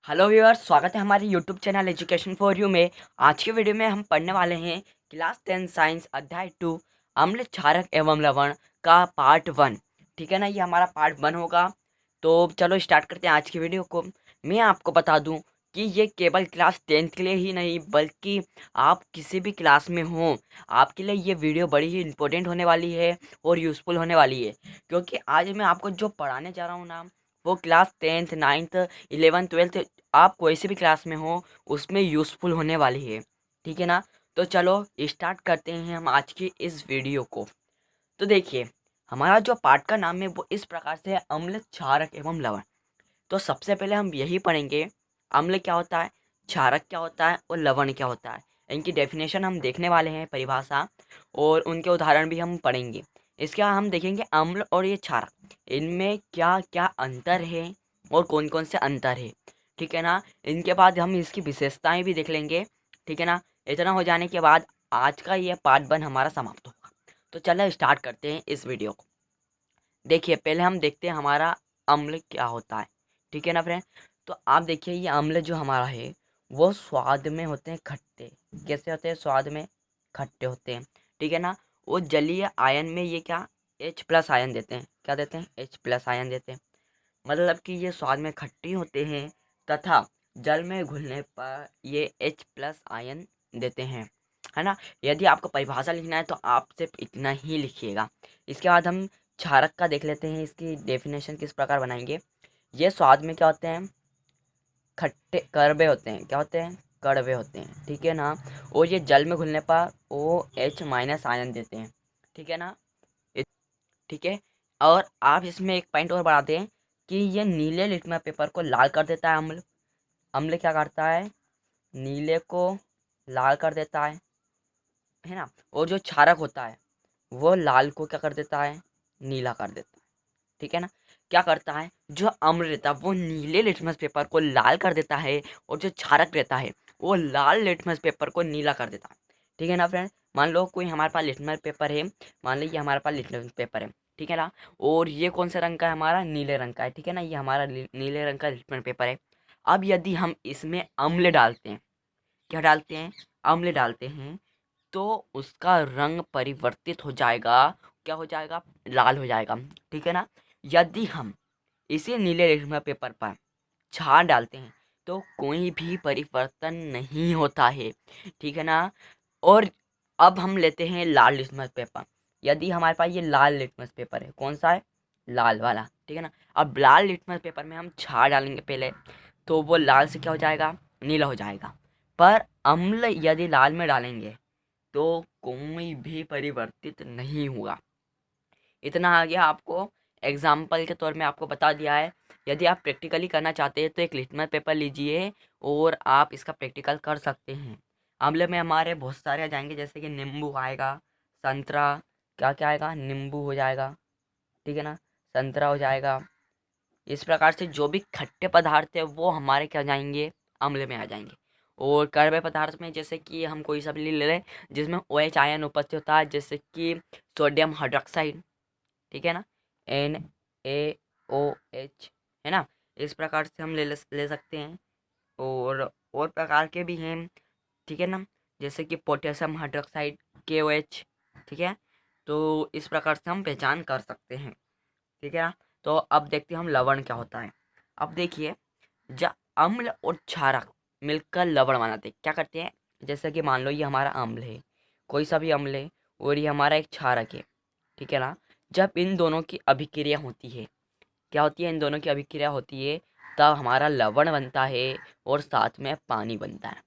Hello viewers, स्वागत है हमारे YouTube channel education for you में। आज के वीडियो में हम पढ़ने वाले हैं क्लास 10 साइंस अध्याय 2 अम्ल क्षारक एवं लवण का पार्ट 1। ठीक है ना, ये हमारा पार्ट 1 होगा। तो चलो स्टार्ट करते हैं आज की वीडियो को। मैं आपको बता दूं कि ये केवल क्लास 10 के लिए ही नहीं बल्कि आप किसी भी क्लास में हो, आपके लिए ये वीडियो बड़ी ही इंपॉर्टेंट होने वाली है और यूज़फुल होने वाली है। क्योंकि आज मैं आपको जो पढ़ाने जा रहा हूँ ना, वो class 10th 9th 11th 12th आप कोई सी भी क्लास में हो उसमें यूज़फुल होने वाली है। ठीक है ना। तो चलो स्टार्ट करते हैं हम आज की इस वीडियो को। तो देखिए, हमारा जो पाठ का नाम है वो इस प्रकार से है, अम्ल क्षारक एवं लवण। तो सबसे पहले हम यही पढ़ेंगे, अम्ल क्या होता है, क्षारक क्या होता है और लवण क्या होता है। इनकी डेफिनेशन हम देखने वाले हैं, परिभाषा, और उनके उदाहरण भी हम पढ़ेंगे। इसके बाद हम देखेंगे अम्ल और ये क्षारक, इनमें क्या क्या अंतर है और कौन कौन से अंतर है। ठीक है ना। इनके बाद हम इसकी विशेषताएं भी देख लेंगे। ठीक है ना। इतना हो जाने के बाद आज का ये पार्ट 1 हमारा समाप्त होगा। तो चलो स्टार्ट करते हैं इस वीडियो को। देखिए, पहले हम देखते हैं हमारा अम्ल क्या होता है। ठीक है ना फ्रेंड। तो आप देखिए, ये अम्ल जो हमारा है वो स्वाद में होते हैं खट्टे। कैसे होते हैं? स्वाद में खट्टे होते हैं। ठीक है ना। वो जलीय आयन में ये क्या, H+ आयन देते हैं। क्या देते हैं? H+ आयन देते हैं। मतलब कि ये स्वाद में खट्टी होते हैं तथा जल में घुलने पर ये H+ आयन देते हैं। है ना। यदि आपको परिभाषा लिखना है तो आप सिर्फ इतना ही लिखिएगा। इसके बाद हम क्षारक का देख लेते हैं, इसकी डेफिनेशन किस प्रकार बनाएंगे। ये स्वाद में क्या होते हैं? खट्टे कड़वे होते हैं। क्या होते हैं? कड़वे होते हैं। ठीक है ना। और ये जल में घुलने पर OH- आयन देते हैं। ठीक है ना। ठीक है। और आप इसमें एक पॉइंट और बढ़ा दें कि ये नीले लिटमस पेपर को लाल कर देता है। अम्ल अम्ल क्या करता है? नीले को लाल कर देता है ना। और जो क्षारक होता है वो लाल को क्या कर देता है? नीला कर देता है। ठीक है ना। क्या करता है? जो अम्ल रहता है वो नीले लिटमस पेपर को लाल कर देता है, और जो क्षारक रहता है वो लाल लिटमस पेपर को नीला कर देता है। ठीक है ना फ्रेंड। मान लो कोई हमारे पास लिटमस पेपर है, मान लीजिए हमारे पास लिटमस पेपर है। ठीक है ना। और ये कौन से रंग का है? हमारा नीले रंग का है। ठीक है ना। ये हमारा नीले रंग का लिटमस पेपर है। अब यदि हम इसमें अम्ल डालते हैं, क्या डालते हैं? अम्ल डालते हैं, तो उसका रंग परिवर्तित हो जाएगा। क्या हो जाएगा? लाल हो जाएगा। ठीक है ना। यदि हम इसी नीले लिटमस पेपर पर छान डालते हैं तो कोई भी परिवर्तन नहीं होता है। ठीक है ना। और अब हम लेते हैं लाल लिटमस पेपर। यदि हमारे पास ये लाल लिटमस पेपर है, कौन सा है? लाल वाला। ठीक है ना। अब लाल लिटमस पेपर में हम छान डालेंगे पहले, तो वो लाल से क्या हो जाएगा? नीला हो जाएगा। पर अम्ल यदि लाल में डालेंगे तो कोई भी परिवर्तित नहीं हुआ। इतना आ गया आपको। एग्जाम्पल के तौर में आपको बता दिया है। यदि आप प्रैक्टिकली करना चाहते हैं तो एक लिटमस पेपर लीजिए और आप इसका प्रैक्टिकल कर सकते हैं। अम्ल में हमारे बहुत सारे आ जाएंगे, जैसे कि नींबू आएगा, संतरा, क्या क्या आएगा? नींबू हो जाएगा। ठीक है ना। संतरा हो जाएगा। इस प्रकार से जो भी खट्टे पदार्थ है वो हमारे क्या हो जाएंगे? अम्ल में आ जाएंगे। और कड़वे पदार्थ में जैसे कि हम कोई सा भी ले लें जिसमें OH आयन उपस्थित होता है, जैसे कि सोडियम हाइड्रोक्साइड। ठीक है ना। NaOH, है ना। इस प्रकार से हम ले सकते हैं। और प्रकार के भी हैं। ठीक है ना। जैसे कि पोटेशियम हाइड्रोक्साइड, KOH। ठीक है। तो इस प्रकार से हम पहचान कर सकते हैं। ठीक है ना। तो अब देखते हैं हम लवण क्या होता है। अब देखिए, जब अम्ल और क्षारक मिलकर लवण बनाते हैं, क्या करते हैं? जैसे कि मान लो ये हमारा अम्ल है, कोई सा भी अम्ल है, और ये हमारा एक क्षारक है। ठीक है ना। जब इन दोनों की अभिक्रिया होती है, क्या होती है? इन दोनों की अभिक्रिया होती है, तब हमारा लवण बनता है और साथ में पानी बनता है।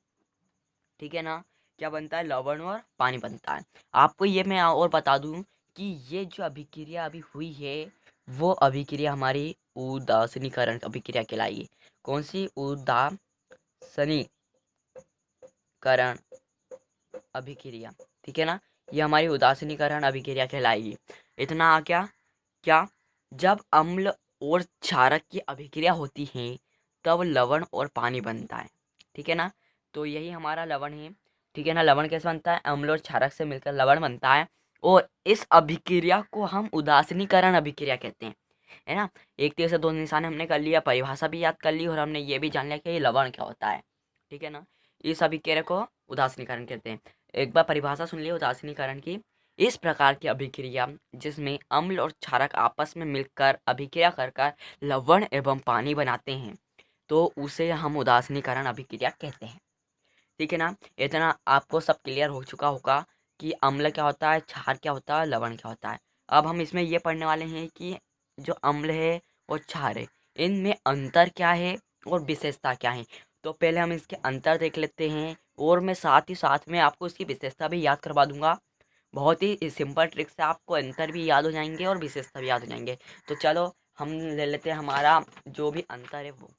ठीक है ना। क्या बनता है? लवण और पानी बनता है। आपको ये मैं और बता दूं कि ये जो अभिक्रिया अभी हुई है वो अभिक्रिया हमारी उदासीनीकरण अभिक्रिया कहलाएगी। कौन सी? उदासीनीकरण अभिक्रिया। ठीक है ना। ये हमारी उदासीनीकरण अभिक्रिया कहलाएगी। इतना आ क्या? क्या? जब अम्ल और क्षारक की अभिक्रिया होती है तब लवण और पानी बनता है। ठीक है ना। तो यही हमारा लवण है। ठीक है ना। लवण कैसे बनता है? अम्ल और क्षारक से मिलकर लवण बनता है। और इस अभिक्रिया को हम उदासीनीकरण अभिक्रिया कहते हैं। है ना। एक तीर से दो निशाने हमने कर लिया, परिभाषा भी याद कर ली और हमने ये भी जान लिया कि ये लवण क्या होता है। ठीक है ना। इस अभिक्रिया को उदासीनीकरण कहते हैं। एक बार परिभाषा सुन लिए उदासीनीकरण की। इस प्रकार की अभिक्रिया जिसमें अम्ल और क्षारक आपस में मिलकर अभिक्रिया कर लवण एवं पानी बनाते हैं, तो उसे हम उदासीनीकरण अभिक्रिया कहते हैं। ठीक है ना। इतना आपको सब क्लियर हो चुका होगा कि अम्ल क्या होता है, क्षार क्या होता है, लवण क्या होता है। अब हम इसमें ये पढ़ने वाले हैं कि जो अम्ल है और क्षार है, इनमें अंतर क्या है और विशेषता क्या है। तो पहले हम इसके अंतर देख लेते हैं और मैं साथ ही साथ में आपको इसकी विशेषता भी याद करवा दूंगा। बहुत ही सिंपल ट्रिक से आपको अंतर भी याद हो जाएंगे और विशेषता भी याद हो जाएंगे। तो चलो हम ले लेते हैं हमारा जो भी अंतर है वो।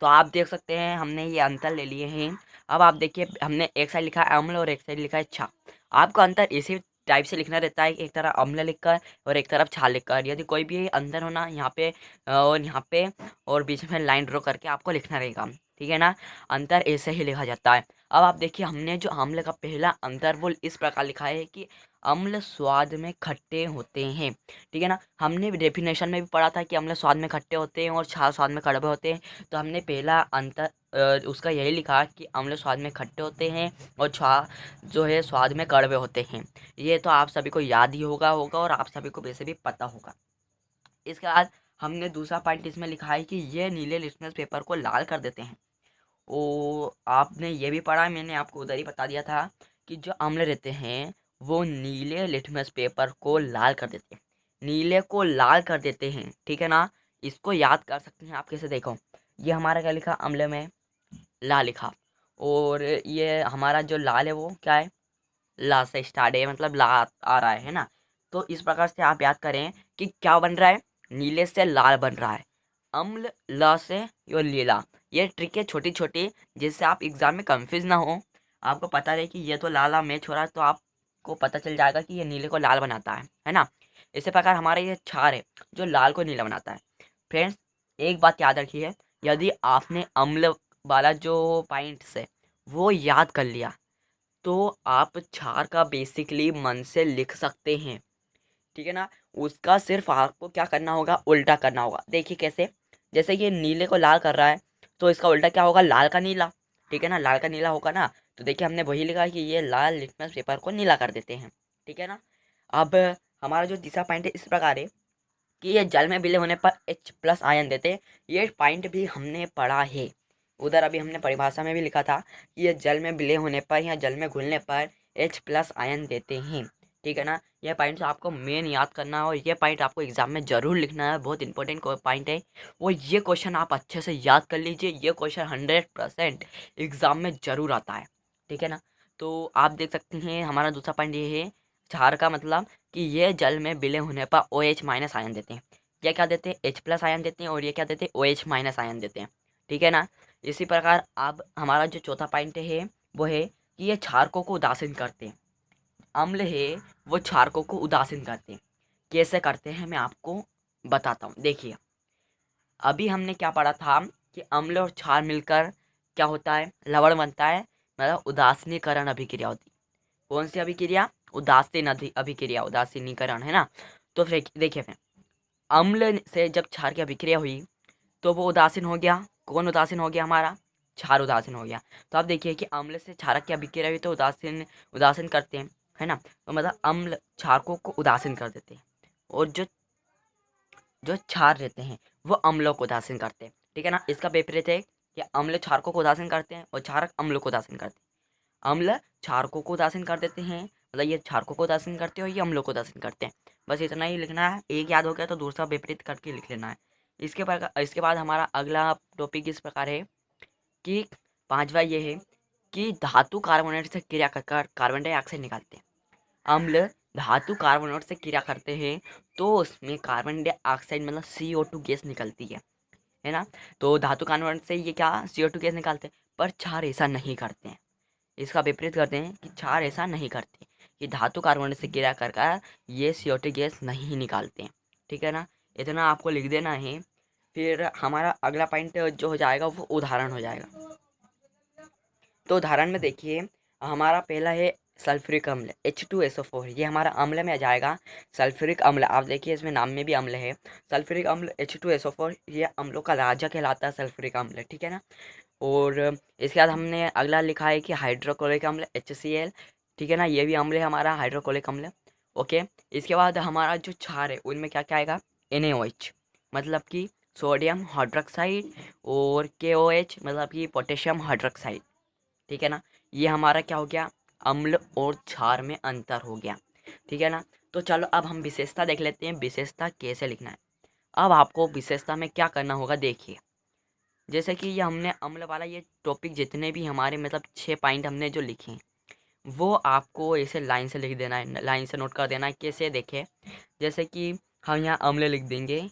तो आप देख सकते हैं हमने ये अंतर ले लिए हैं। अब आप देखिए हमने एक साइड लिखा है अम्ल और एक साइड लिखा है क्षार। आपको अंतर इसी टाइप से लिखना रहता है, एक तरफ अम्ल लिखकर और एक तरफ क्षार लिखकर। यदि कोई भी अंतर होना यहाँ पे और यहाँ पे और बीच में लाइन ड्रॉ करके आपको लिखना रहेगा। ठीक है ना। अंतर ऐसे ही लिखा जाता है। अब आप देखिए हमने जो अम्ल का पहला अंतर वो इस प्रकार लिखा है कि अम्ल स्वाद में खट्टे होते हैं। ठीक है ना। हमने डेफिनेशन में भी पढ़ा था कि अम्ल स्वाद में खट्टे होते हैं और क्षार स्वाद में कड़वे होते हैं। तो हमने पहला अंतर उसका यही लिखा कि अम्ल स्वाद में खट्टे होते हैं और क्षार जो है स्वाद में कड़वे होते हैं। ये तो आप सभी को याद ही होगा और आप सभी को वैसे भी पता होगा। इसके बाद हमने दूसरा पॉइंट इसमें लिखा है कि ये नीले लिटमस पेपर को लाल कर देते हैं। ओ आपने ये भी पढ़ा, मैंने आपको उधर ही बता दिया था कि जो अम्ल रहते हैं वो नीले लिटमस पेपर को लाल कर देते हैं, नीले को लाल कर देते हैं। ठीक है ना। इसको याद कर सकते हैं आप कैसे, देखो ये हमारा क्या लिखा अम्ल में लाल लिखा और ये हमारा जो लाल है वो क्या है, ला से स्टार्ट है, मतलब ला आ रहा है ना। तो इस प्रकार से आप याद करें कि क्या बन रहा है, नीले से लाल बन रहा है, अम्ल ल से यो लीला। ये ट्रिक है छोटी छोटी जिससे आप एग्जाम में कंफ्यूज ना हो, आपको पता रहे कि ये तो लाला मैच हो रहा है, तो आपको पता चल जाएगा कि ये नीले को लाल बनाता है ना। इसी प्रकार हमारा ये क्षार है जो लाल को नीला बनाता है। फ्रेंड्स एक बात याद रखिए, यदि आपने अम्ल वाला जो पॉइंट्स है वो याद कर लिया तो आप क्षार का बेसिकली मन से लिख सकते हैं। ठीक है ना। उसका सिर्फ आपको क्या करना होगा, उल्टा करना होगा। देखिए कैसे, जैसे ये नीले को लाल कर रहा है तो इसका उल्टा क्या होगा, लाल का नीला। ठीक है ना, लाल का नीला होगा ना। तो देखिए हमने वही लिखा कि ये लाल लिटमस पेपर को नीला कर देते हैं। ठीक है ना। अब हमारा जो तीसरा पॉइंट है इस प्रकार है कि ये जल में विलय होने पर H+ आयन देते हैं। ये पॉइंट भी हमने पढ़ा है उधर, अभी हमने परिभाषा में भी लिखा था कि ये जल में विलय होने पर या जल में घुलने पर H+ आयन देते हैं। ठीक है ना। यह पॉइंट आपको मेन याद करना है और ये पॉइंट आपको एग्जाम में जरूर लिखना है, बहुत इंपॉर्टेंट पॉइंट है वो। ये क्वेश्चन आप अच्छे से याद कर लीजिए, ये क्वेश्चन 100% एग्जाम में जरूर आता है। ठीक है ना। तो आप देख सकते हैं हमारा दूसरा पॉइंट ये है, क्षार का मतलब कि ये जल में विलय होने पर OH- आयन देते हैं। ये क्या देते हैं, H+ आयन देते हैं और ये क्या देते हैं, OH- आयन देते हैं। ठीक है ना। इसी प्रकार अब हमारा जो चौथा पॉइंट है वो है कि ये क्षारकों को उदासीन करते हैं। अम्ल है वो क्षारकों को उदासीन करते हैं। कैसे करते हैं मैं आपको बताता हूँ। देखिए अभी हमने क्या पढ़ा था कि अम्ल और क्षार मिलकर क्या होता है, लवण बनता है, मतलब उदासीनीकरण अभिक्रिया होती है। कौन सी अभिक्रिया, अभिक्रिया, उदासीनीकरण, है ना। तो फिर देखिए फिर अम्ल से जब क्षार की अभिक्रिया हुई तो वो उदासीन हो गया। कौन उदासीन हो गया, हमारा क्षार उदासीन हो गया। तो आप देखिए कि अम्ल से क्षारक की अभिक्रिया हुई तो उदासीन उदासीन करते हैं, है ना। तो मतलब अम्ल क्षारकों को उदासीन कर देते हैं और जो जो क्षार रहते हैं वो अम्लों को उदासीन करते हैं। ठीक है ना। इसका विपरीत है कि अम्ल क्षारकों को उदासीन करते हैं और क्षारक अम्लों को उदासीन करते हैं। अम्ल क्षारकों को उदासीन कर देते हैं, मतलब ये क्षारकों को उदासीन करते हैं और ये अम्लों को उदासीन करते हैं। बस इतना ही लिखना है, एक याद हो गया तो दूसरा विपरीत करके लिख लेना है। इसके बाद हमारा अगला टॉपिक इस प्रकार है कि पांचवा ये है कि धातु कार्बोनेट से क्रिया कर कार्बन डाइऑक्साइड निकालते हैं। अम्ल धातु कार्बोनेट से क्रिया करते हैं तो उसमें कार्बन डाइऑक्साइड मतलब CO2 गैस निकलती है ना। तो धातु कार्बोनेट से ये क्या CO2 गैस निकालते हैं, पर क्षार ऐसा नहीं करते हैं। इसका विपरीत करते हैं कि क्षार ऐसा नहीं करते कि धातु कार्बोनेट से क्रिया कर ये CO2 गैस नहीं निकालते हैं। ठीक है ना। इतना आपको लिख देना है। फिर हमारा अगला पॉइंट जो हो जाएगा वो उदाहरण हो जाएगा। तो उदाहरण में देखिए हमारा पहला है सल्फ्यूरिक अम्ल H2SO4, ये हमारा अम्ल में आ जाएगा। सल्फ्यूरिक अम्ल, आप देखिए इसमें नाम में भी अम्ल है। सल्फ्यूरिक अम्ल H2SO4, ये अम्लों का राजा कहलाता है सल्फ्यूरिक अम्ल, ठीक है ना। और इसके बाद हमने अगला लिखा है कि हाइड्रोक्लोरिक अम्ल HCl, ठीक है ना, ये भी अम्ल है हमारा हाइड्रोक्लोरिक अम्ल। ओके, इसके बाद हमारा जो क्षार है उनमें क्या क्या आएगा, NaOH मतलब कि सोडियम हाइड्रोक्साइड, और KOH मतलब कि पोटेशियम हाइड्रोक्साइड, ठीक है ना। ये हमारा क्या हो गया, अम्ल और क्षार में अंतर हो गया, ठीक है ना। तो चलो अब हम विशेषता देख लेते हैं, विशेषता कैसे लिखना है। अब आपको विशेषता में क्या करना होगा, देखिए जैसे कि ये हमने अम्ल वाला ये टॉपिक जितने भी हमारे मतलब 6 पॉइंट हमने जो लिखे हैं, वो आपको ऐसे लाइन से लिख देना है, लाइन से नोट कर देना है। कैसे देखें, जैसे कि हम यहाँ अम्ल लिख देंगे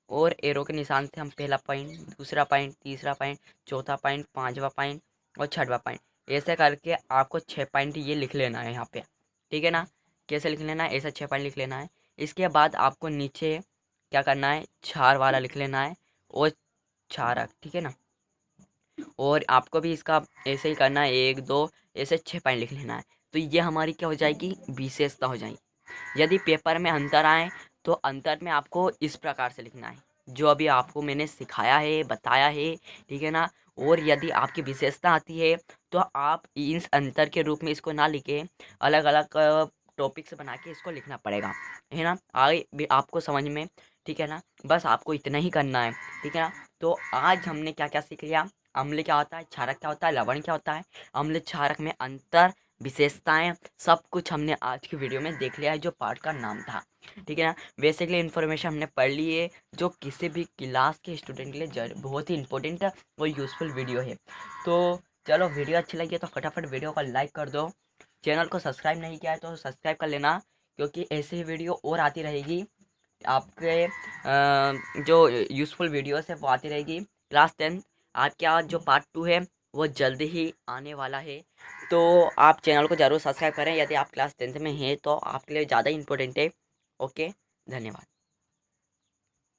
और एरो के निशान से हम पहला पॉइंट, दूसरा पॉइंट, तीसरा पॉइंट, चौथा पॉइंट, पांचवा पॉइंट और छठवां पॉइंट, ऐसे करके आपको 6 पॉइंट ये लिख लेना है यहाँ पे, ठीक है ना। कैसे लिख लेना है, ऐसा 6 पॉइंट लिख लेना है। इसके बाद आपको नीचे क्या करना है, क्षार वाला लिख लेना है और क्षारक, ठीक है ना। और आपको भी इसका ऐसे ही करना है, 1 2 ऐसे 6 पॉइंट लिख लेना है। तो ये हमारी क्या हो जाएगी, विशेषता हो जाएगी। यदि पेपर में अंतर आए तो अंतर में आपको इस प्रकार से लिखना है, जो अभी आपको मैंने सिखाया है, बताया है, ठीक है ना। और यदि आपकी विशेषता आती है तो आप इस अंतर के रूप में इसको ना लिखे, अलग अलग टॉपिक से बना के इसको लिखना पड़ेगा, है ना, आगे भी आपको समझ में, ठीक है ना। बस आपको इतना ही करना है, ठीक है ना। तो आज हमने क्या क्या सीख लिया, अम्ल क्या होता है, क्षारक क्या होता है, लवण क्या होता है, अम्ल क्षारक में अंतर, विशेषताएं, सब कुछ हमने आज की वीडियो में देख लिया है, जो पार्ट का नाम था, ठीक है ना। बेसिकली इन्फॉर्मेशन हमने पढ़ ली है, जो किसी भी क्लास के स्टूडेंट के लिए बहुत ही इंपॉर्टेंट और यूज़फुल वीडियो है। तो चलो, वीडियो अच्छी लगी है तो फटाफट वीडियो को लाइक कर दो, चैनल को सब्सक्राइब नहीं किया है तो सब्सक्राइब कर लेना, क्योंकि ऐसी ही वीडियो और आती रहेगी आपके, जो यूज़फुल वीडियोस है वो आती रहेगी। क्लास 10 आपके आज जो पार्ट 2 है वो जल्दी ही आने वाला है, तो आप चैनल को ज़रूर सब्सक्राइब करें। यदि आप क्लास 10th में हैं तो आपके लिए ज़्यादा इंपॉर्टेंट है। ओके, धन्यवाद।